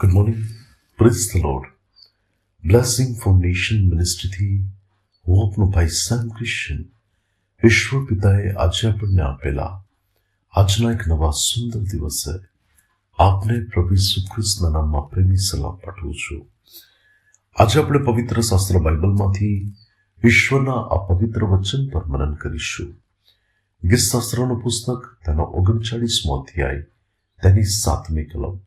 Good morning. Praise the Lord. Blessing foundation મિનિસ્ટ્રીથી હું આપનો ભાઈ સેમ ક્રિશ્ચન ઈશ્વર પિતાએ આજે આપણને આપેલા આજના એક નવા સુંદર દિવસે આપને પ્રભુ ઈસુ ખ્રિસ્તના નામમાં પ્રેમી સલામ પાઠવું છું. આજે આપણે પવિત્ર શાસ્ત્ર બાઇબલમાંથી ઈશ્વરના આ પવિત્ર વચન પર મનન કરીશું. ગીતશાસ્ત્રનું પુસ્તક તેનો 39મો અધ્યાય તેની 7મી કલમ.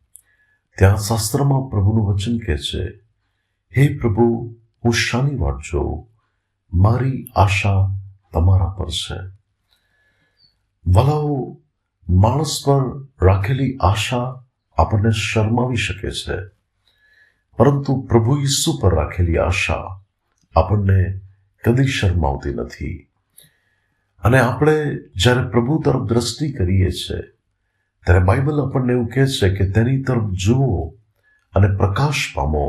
ત્યાં શાસ્ત્રમાં પ્રભુનું વચન કહે છે, હે પ્રભુ, હું શાની વાટ જોઉં? મારી આશા તમારા પર છે. વલાઓ, માણસ પર રાખેલી આશા આપણને શરમાવી શકે છે, પરંતુ પ્રભુ ઈસુ પર રાખેલી આશા આપણને કદી શરમાવતી નથી. અને આપણે જ્યારે પ્રભુ તરફ દ્રષ્ટિ કરીએ છીએ ત્યારે બાઇબલ આપણને એવું કહે છે કે તેની તરફ જુઓ અને પ્રકાશ પામો,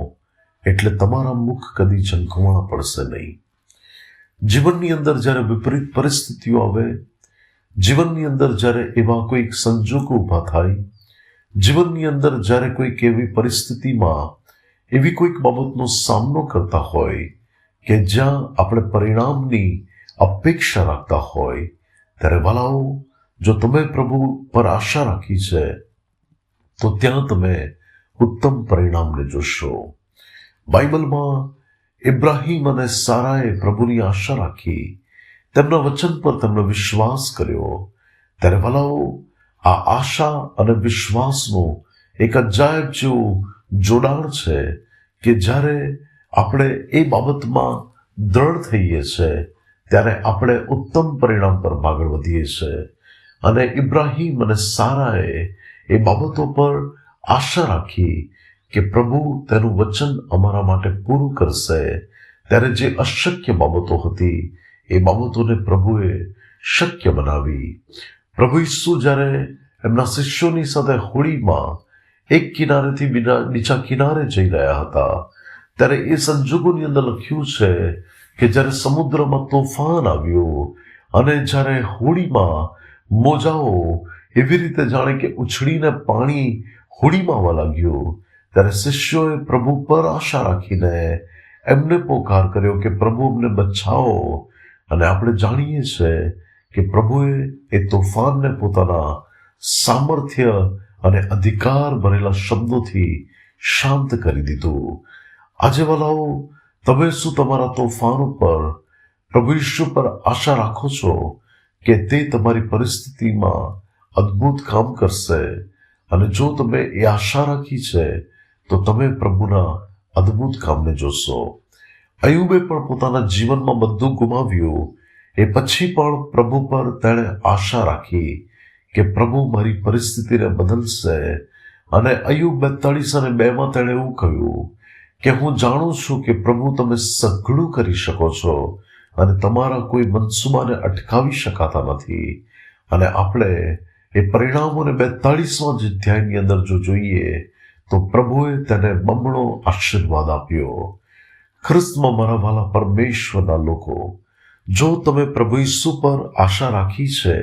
એટલે તમારા મુખ કદી ઝંખવાણા પડશે નહીં. જીવનની અંદર જ્યારે વિપરીત પરિસ્થિતિઓ આવે, જીવનની અંદર જ્યારે એવા કોઈક સંજોગો ઊભા થાય, જીવનની અંદર જ્યારે કોઈક એવી પરિસ્થિતિમાં એવી કોઈક બાબતનો સામનો કરતા હોય કે જ્યાં આપણે પરિણામની અપેક્ષા રાખતા હોય, ત્યારે વાલાઓ, જો તમે પ્રભુ પર આશા રાખી છે તો ત્યાં તમે ઉત્તમ પરિણામને જોશો. બાઇબલમાં ઇબ્રાહિમ અને સારાએ પ્રભુની આશા રાખી, તેમના વચન પર તેમનો વિશ્વાસ કર્યો. ત્યારે વાલાઓ, આ આશા અને વિશ્વાસનું એક અજાયબ જેવું જોડાણ છે કે જ્યારે આપણે એ બાબતમાં દ્રઢ થઈએ છીએ ત્યારે આપણે ઉત્તમ પરિણામ પર આગળ વધીએ છીએ. અને ઇબ્રાહિમ અને સારાએ એ બાબતો પર આશા રાખી કે પ્રભુ તેનું વચન અમારા માટે પૂરું કરશે. ત્યારે જે અશક્ય બાબતો હતી એ બાબતોને પ્રભુએ શક્ય બનાવી. પ્રભુ ઈસુ જ્યારે એમના શિષ્યોની સાથે હોડીમાં એક કિનારેથી બીજા કિનારે જઈ રહ્યા હતા, ત્યારે એ સંજોગોની અંદર લખ્યું છે કે જ્યારે સમુદ્રમાં તોફાન આવ્યું અને જ્યારે હોડીમાં મોજાઓ એવી રીતે જાણે કે ઉછળીને પાણી હોડીમાં આવવા લાગ્યું, ત્યારે શિષ્યોએ પ્રભુ પર આશા રાખીને એમને પોકાર કર્યો કે પ્રભુ અમને બચાવો. અને આપણે જાણીએ છીએ કે પ્રભુએ એ તોફાનને પોતાના સામર્થ્ય અને અધિકાર ભરેલા શબ્દોથી શાંત કરી દીધું. આજે વાલાઓ, તમે શું તમારા તોફાન ઉપર પ્રભુ ઈસુ પર આશા રાખો છો કે તે તમારી પરિસ્થિતિમાં અદ્ભુત કામ કરશે? અને જો તમે એ આશા રાખી છે તો તમે પ્રભુના અદ્ભુત કામને જોશો. અયુબે પણ પોતાના જીવનમાં બધું ગુમાવ્યું, એ પછી પણ પ્રભુ પર તેણે આશા રાખી કે પ્રભુ મારી પરિસ્થિતિને બદલશે. અને અયુબ 42:2 તેણે એવું કહ્યું કે હું જાણું છું કે પ્રભુ તમે સઘળું કરી શકો છો અને તમારા કોઈ મનસુબાને અટકાવી શકાતા નથી. અને આપણે એ પરિણામોને 42મા અધ્યાયની અંદર જો જોઈએ તો પ્રભુએ તેને બમણો આશીર્વાદ આપ્યો. ખ્રિસ્તમાં મારા વાલા પરમેશ્વરના લોકો, જો તમે પ્રભુ ઈસુ પર આશા રાખી છે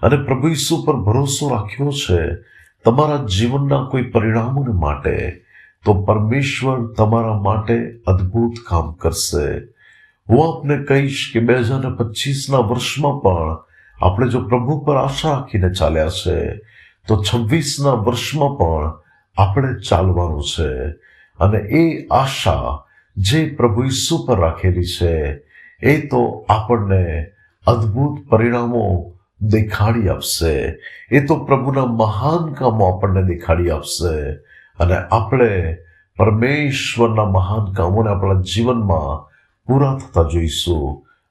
અને પ્રભુ ઈસુ પર ભરોસો રાખ્યો છે તમારા જીવનના કોઈ પરિણામોને માટે, તો પરમેશ્વર તમારા માટે અદ્ભુત કામ કરશે. હું આપને કહીશ કે 2025ના વર્ષમાં પણ આપણે જો પ્રભુ પર આશા રાખીને ચાલ્યા છે તો 26ના વર્ષમાં પણ આપણે ચાલવાનું છે. અને એ આશા જે પ્રભુ ઈસુ પર રાખેલી છે એ તો આપણને અદ્ભુત પરિણામો દેખાડી આપશે. એ તો પ્રભુના મહાન કામો આપણને દેખાડી આપશે. અને આપણે પરમેશ્વરના મહાન કામોને આપણા જીવનમાં પૂરા થતા જોઈશું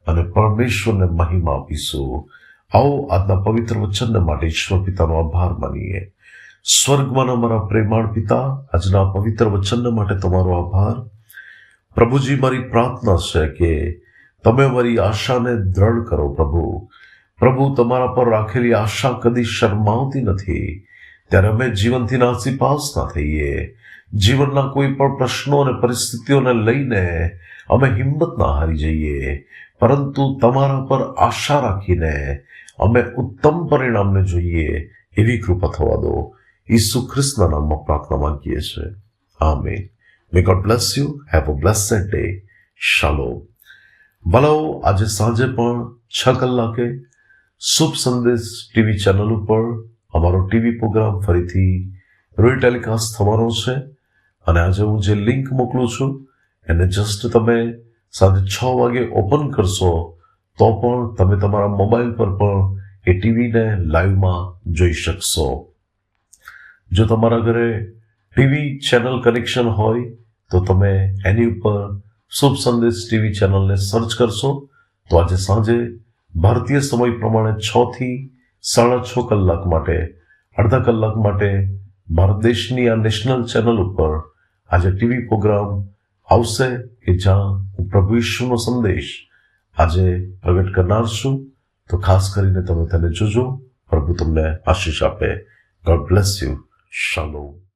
અને પરમેશ્વરને મહિમા આપીશું. આવો આજના પવિત્ર વચનને માટે ઈશ્વર પિતાનો આભાર માનીએ. સ્વર્ગમાં અમારા પ્રેમાળ પિતા, આજના પવિત્ર વચનને માટે તમારો આભાર. પ્રભુજી, મારી પ્રાર્થના છે કે તમે મારી આશાને દ્રઢ કરો. પ્રભુ, તમારા પર રાખેલી આશા કદી શરમાવતી નથી. ત્યારે અમે જીવનથી નાસીપાસ ના થઈએ. જીવનના કોઈ પણ પ્રશ્નો અને પરિસ્થિતિઓને લઈને અમે હિંમત ના હારી જઈએ, પરંતુ તમારા પર આશા રાખીને અમે ઉત્તમ પરિણામને જોઈએ એવી કૃપા થવા દો. ઈસુ ખ્રિસ્તના નામમાં પ્રાર્થના માંગીએ છીએ. Amen. May God bless you. Have a blessed day. Shalom. ભલાઓ, આજે સાંજે પણ 6 કલાકે શુભ સંદેશ ટીવી ચેનલ ઉપર અમારો ટીવી પ્રોગ્રામ ફરીથી ટેલિકાસ્ટ થવાનો છે. અને આજે હું જે લિંક મોકલું છું એને જસ્ટ તમે સાંજે 6 વાગે ઓપન કરશો તો પણ તમે તમારા મોબાઈલ પર પણ એ ટીવીને લાઈવમાં જોઈ શકશો. જો તમારા ઘરે ટીવી ચેનલ કનેક્શન હોય તો તમે એની ઉપર શુભ સંદેશ ટીવી ચેનલને સર્ચ કરશો તો આજે સાંજે ભારતીય સમય પ્રમાણે 6 થી 6:30 કલાક માટે અડધા કલાક માટે ભારત દેશની આ નેશનલ ચેનલ ઉપર આજે ટીવી પ્રોગ્રામ આવશે કે જ્યાં હું પ્રભુ ઈસુનો સંદેશ આજે પ્રગટ કરનાર છું. તો ખાસ કરીને તમે તેને જોજો. પ્રભુ તમને આશીષ આપે. God bless you. શાલોમ.